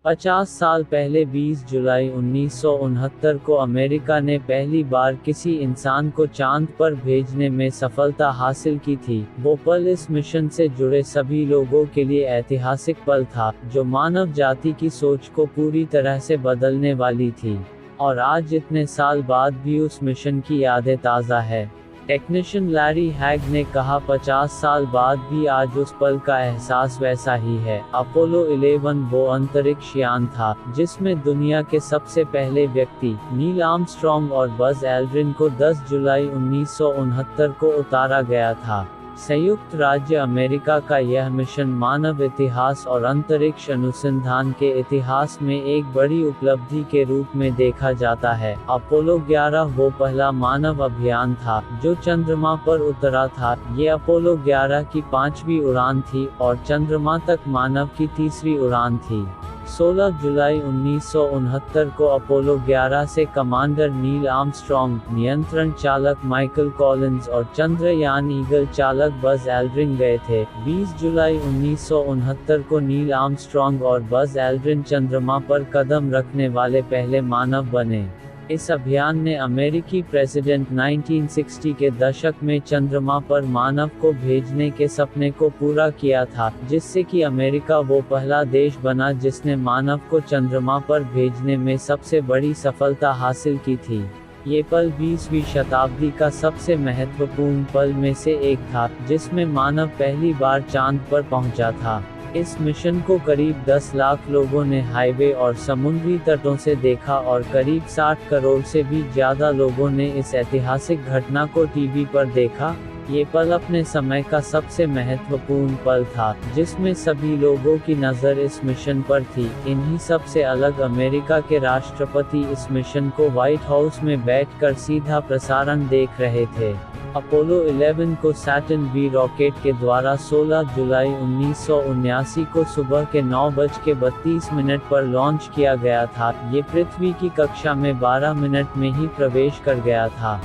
50 साल पहले 20 जुलाई 1969 को अमेरिका ने पहली बार किसी इंसान को चांद पर भेजने में सफलता हासिल की थी। वो पल इस मिशन से जुड़े सभी लोगों के लिए ऐतिहासिक पल था, जो मानव जाति की सोच को पूरी तरह से बदलने वाली थी। और आज इतने साल बाद भी उस मिशन की यादें ताज़ा है। टेक्नीशियन लैरी हैग ने कहा, 50 साल बाद भी आज उस पल का एहसास वैसा ही है। अपोलो 11 वो अंतरिक्ष यान था जिसमें दुनिया के सबसे पहले व्यक्ति नील आर्मस्ट्रॉन्ग और बज़ एल्ड्रिन को 10 जुलाई 1969 को उतारा गया था। संयुक्त राज्य अमेरिका का यह मिशन मानव इतिहास और अंतरिक्ष अनुसंधान के इतिहास में एक बड़ी उपलब्धि के रूप में देखा जाता है। अपोलो 11 वो पहला मानव अभियान था जो चंद्रमा पर उतरा था। ये अपोलो 11 की 5वीं उड़ान थी और चंद्रमा तक मानव की 3री उड़ान थी। 16 जुलाई 1969 को अपोलो 11 से कमांडर नील आर्मस्ट्रॉन्ग, नियंत्रण चालक माइकल कॉलिंस और चंद्रयान ईगल चालक बज़ एल्ड्रिन गए थे। 20 जुलाई 1969 को नील आर्मस्ट्रॉन्ग और बज़ एल्ड्रिन चंद्रमा पर कदम रखने वाले पहले मानव बने। इस अभियान ने अमेरिकी प्रेसिडेंट 1960 के दशक में चंद्रमा पर मानव को भेजने के सपने को पूरा किया था, जिससे कि अमेरिका वो पहला देश बना जिसने मानव को चंद्रमा पर भेजने में सबसे बड़ी सफलता हासिल की थी। ये पल 20वीं शताब्दी का सबसे महत्वपूर्ण पल में से एक था, जिसमें मानव पहली बार चांद पर पहुंचा था। इस मिशन को करीब 10 लाख लोगों ने हाईवे और समुद्री तटों से देखा और करीब 60 करोड़ से भी ज़्यादा लोगों ने इस ऐतिहासिक घटना को टीवी पर देखा। ये पल अपने समय का सबसे महत्वपूर्ण पल था, जिसमें सभी लोगों की नज़र इस मिशन पर थी। इन्हीं सबसे अलग अमेरिका के राष्ट्रपति इस मिशन को व्हाइट हाउस में बैठकर सीधा प्रसारण देख रहे थे। अपोलो 11 को सैटर्न वी रॉकेट के द्वारा 16 जुलाई 1979 को सुबह के 9:32 पर लॉन्च किया गया था। ये पृथ्वी की कक्षा में 12 मिनट में ही प्रवेश कर गया था।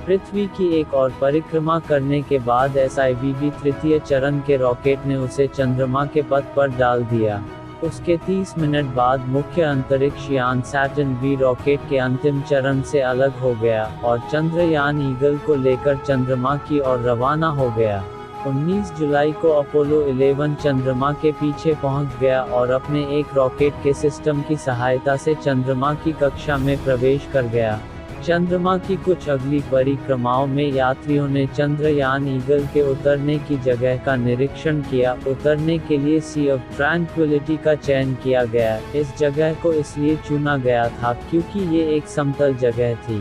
पृथ्वी की एक और परिक्रमा करने के बाद SIVB तृतीय चरण के रॉकेट ने उसे चंद्रमा के पथ पर डाल दिया। उसके 30 मिनट बाद मुख्य अंतरिक्ष यान सैटर्न वी रॉकेट के अंतिम चरण से अलग हो गया और चंद्रयान ईगल को लेकर चंद्रमा की ओर रवाना हो गया। 19 जुलाई को अपोलो 11 चंद्रमा के पीछे पहुंच गया और अपने एक रॉकेट के सिस्टम की सहायता से चंद्रमा की कक्षा में प्रवेश कर गया। चंद्रमा की कुछ अगली परिक्रमाओं में यात्रियों ने चंद्रयान ईगल के उतरने की जगह का निरीक्षण किया। उतरने के लिए सी ऑफ ट्रैंक्विलिटी का चयन किया गया। इस जगह को इसलिए चुना गया था क्योंकि ये एक समतल जगह थी।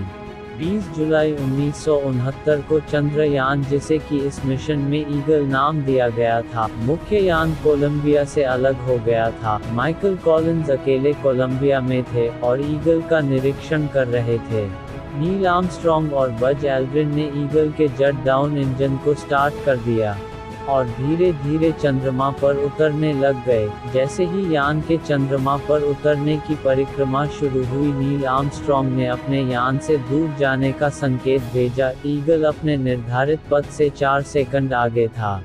20 जुलाई 1969 को चंद्रयान, जिसे कि इस मिशन में ईगल नाम दिया गया था, मुख्य यान कोलंबिया से अलग हो गया था। माइकल कॉलिंस अकेले कोलंबिया में थे और ईगल का निरीक्षण कर रहे थे। नील आर्मस्ट्रॉन्ग और बज़ एल्ड्रिन ने ईगल के जेट डाउन इंजन को स्टार्ट कर दिया और धीरे धीरे चंद्रमा पर उतरने लग गए। जैसे ही यान के चंद्रमा पर उतरने की परिक्रमा शुरू हुई, नील आर्मस्ट्रॉन्ग ने अपने यान से दूर जाने का संकेत भेजा। ईगल अपने निर्धारित पथ से 4 सेकंड आगे था,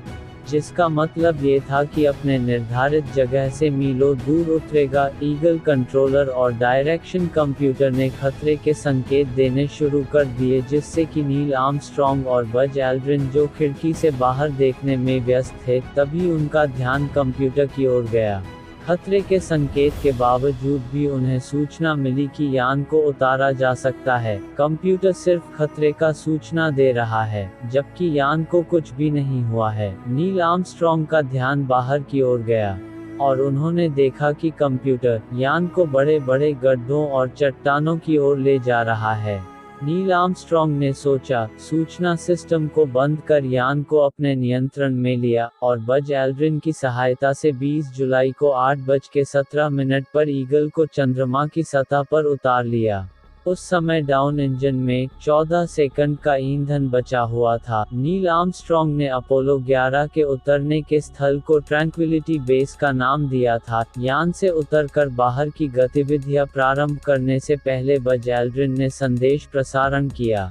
जिसका मतलब ये था कि अपने निर्धारित जगह से मीलों दूर उतरेगा। ईगल कंट्रोलर और डायरेक्शन कंप्यूटर ने खतरे के संकेत देने शुरू कर दिए, जिससे कि नील आर्मस्ट्रॉन्ग और बज़ एल्ड्रिन, जो खिड़की से बाहर देखने में व्यस्त थे, तभी उनका ध्यान कंप्यूटर की ओर गया। खतरे के संकेत के बावजूद भी उन्हें सूचना मिली कि यान को उतारा जा सकता है। कंप्यूटर सिर्फ खतरे का सूचना दे रहा है, जबकि यान को कुछ भी नहीं हुआ है। नील आर्मस्ट्रॉन्ग का ध्यान बाहर की ओर गया और उन्होंने देखा कि कंप्यूटर यान को बड़े बड़े गड्ढों और चट्टानों की ओर ले जा रहा है। नील आर्मस्ट्रॉन्ग ने सोचा, सूचना सिस्टम को बंद कर यान को अपने नियंत्रण में लिया और बज़ एल्ड्रिन की सहायता से 20 जुलाई को 8:17 पर ईगल को चंद्रमा की सतह पर उतार लिया। उस समय डाउन इंजन में 14 सेकंड का ईंधन बचा हुआ था। नील आर्मस्ट्रॉन्ग ने अपोलो 11 के उतरने के स्थल को ट्रैंक्विलिटी बेस का नाम दिया था। यान से उतरकर बाहर की गतिविधियां प्रारंभ करने से पहले बज़ एल्ड्रिन ने संदेश प्रसारण किया।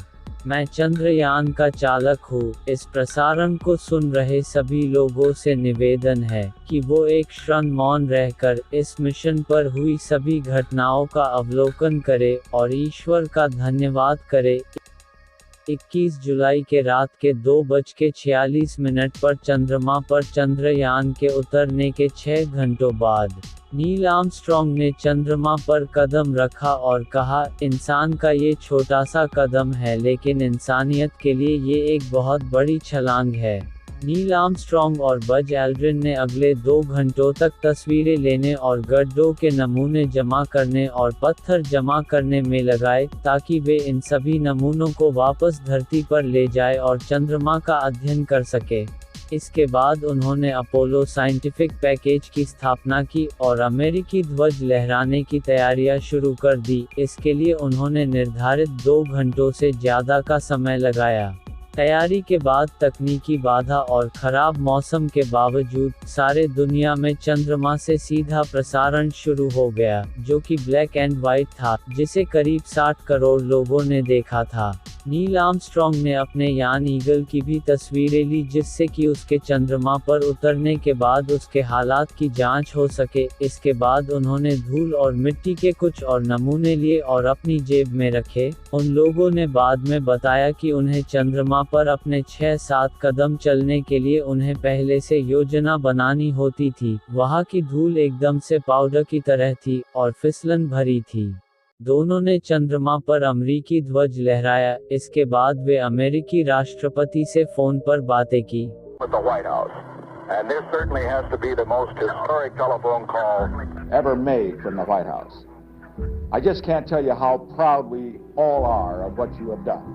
मैं चंद्रयान का चालक हूँ। इस प्रसारण को सुन रहे सभी लोगों से निवेदन है कि वो एक क्षण मौन रहकर इस मिशन पर हुई सभी घटनाओं का अवलोकन करें और ईश्वर का धन्यवाद करें। 21 जुलाई के रात के 2:46 पर चंद्रमा पर चंद्रयान के उतरने के 6 घंटों बाद नील आर्मस्ट्रॉन्ग ने चंद्रमा पर कदम रखा और कहा, इंसान का ये छोटा सा कदम है लेकिन इंसानियत के लिए ये एक बहुत बड़ी छलांग है। नील आर्मस्ट्रॉन्ग और बज एल्ड्रिन ने अगले 2 घंटों तक तस्वीरें लेने और गड्ढों के नमूने जमा करने और पत्थर जमा करने में लगाए, ताकि वे इन सभी नमूनों को वापस धरती पर ले जाए और चंद्रमा का अध्ययन कर सके। इसके बाद उन्होंने अपोलो साइंटिफिक पैकेज की स्थापना की और अमेरिकी ध्वज लहराने की तैयारियां शुरू कर दी। इसके लिए उन्होंने निर्धारित 2 घंटों से ज़्यादा का समय लगाया। तैयारी के बाद तकनीकी बाधा और खराब मौसम के बावजूद सारे दुनिया में चंद्रमा से सीधा प्रसारण शुरू हो गया, जो कि ब्लैक एंड व्हाइट था, जिसे करीब 60 करोड़ लोगों ने देखा था। नील आर्मस्ट्रॉन्ग ने अपने यान ईगल की भी तस्वीरें ली, जिससे कि उसके चंद्रमा पर उतरने के बाद उसके हालात की जांच हो सके। इसके बाद उन्होंने धूल और मिट्टी के कुछ और नमूने लिए और अपनी जेब में रखे। उन लोगों ने बाद में बताया कि उन्हें चंद्रमा पर अपने 6-7 कदम चलने के लिए उन्हें पहले से योजना बनानी होती थी। वहाँ की धूल एकदम से पाउडर की तरह थी और फिसलन भरी थी। दोनों ने चंद्रमा पर अमेरिकी ध्वज लहराया। इसके बाद वे अमेरिकी राष्ट्रपति से फोन पर बातें की। And this certainly has to be the most historic telephone call ever made from the White House. I just can't tell you how proud we all are of what you have done.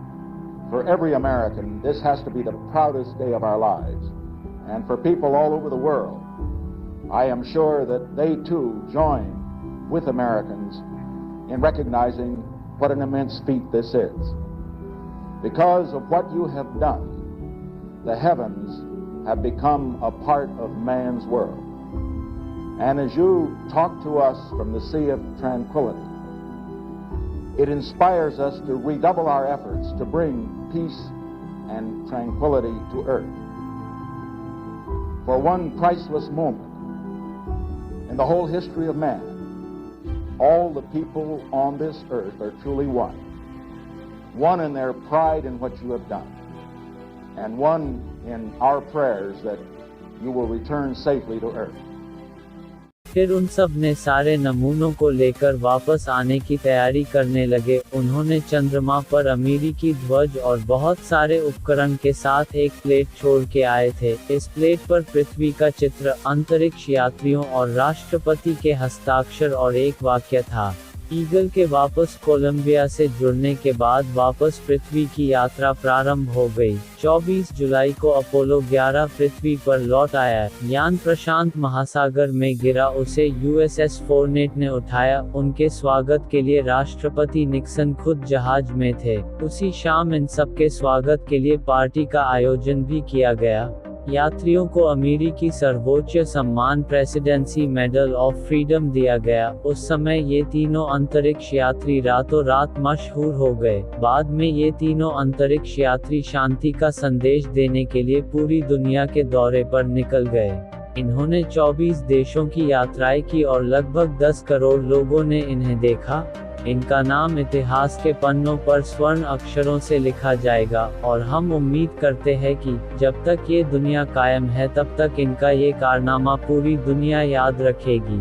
For every American, this has to be the proudest day of our lives. And for people all over the world, I am sure that they too join with Americans in recognizing what an immense feat this is. Because of what you have done, the heavens have become a part of man's world. And as you talk to us from the Sea of Tranquility, it inspires us to redouble our efforts to bring peace and tranquility to earth. For one priceless moment in the whole history of man, all the people on this earth are truly one. One in their pride in what you have done, and one in our prayers that you will return safely to earth. फिर उन सब ने सारे नमूनों को लेकर वापस आने की तैयारी करने लगे। उन्होंने चंद्रमा पर अमेरिकी ध्वज और बहुत सारे उपकरण के साथ एक प्लेट छोड़ के आए थे। इस प्लेट पर पृथ्वी का चित्र, अंतरिक्ष यात्रियों और राष्ट्रपति के हस्ताक्षर और एक वाक्य था। ईगल के वापस कोलंबिया से जुड़ने के बाद वापस पृथ्वी की यात्रा प्रारंभ हो गई। 24 जुलाई को अपोलो 11 पृथ्वी पर लौट आया। यान प्रशांत महासागर में गिरा, उसे यूएसएस फोर्नेट ने उठाया। उनके स्वागत के लिए राष्ट्रपति निक्सन खुद जहाज में थे। उसी शाम इन सबके स्वागत के लिए पार्टी का आयोजन भी किया गया। यात्रियों को अमेरिकी सर्वोच्च सम्मान प्रेसिडेंसी मेडल ऑफ फ्रीडम दिया गया। उस समय ये तीनों अंतरिक्ष यात्री रातों रात मशहूर हो गए। बाद में ये तीनों अंतरिक्ष यात्री शांति का संदेश देने के लिए पूरी दुनिया के दौरे पर निकल गए। इन्होंने 24 देशों की यात्राएं की और लगभग 10 करोड़ लोगों ने इन्हें देखा। इनका नाम इतिहास के पन्नों पर स्वर्ण अक्षरों से लिखा जाएगा और हम उम्मीद करते हैं कि जब तक ये दुनिया कायम है तब तक इनका ये कारनामा पूरी दुनिया याद रखेगी।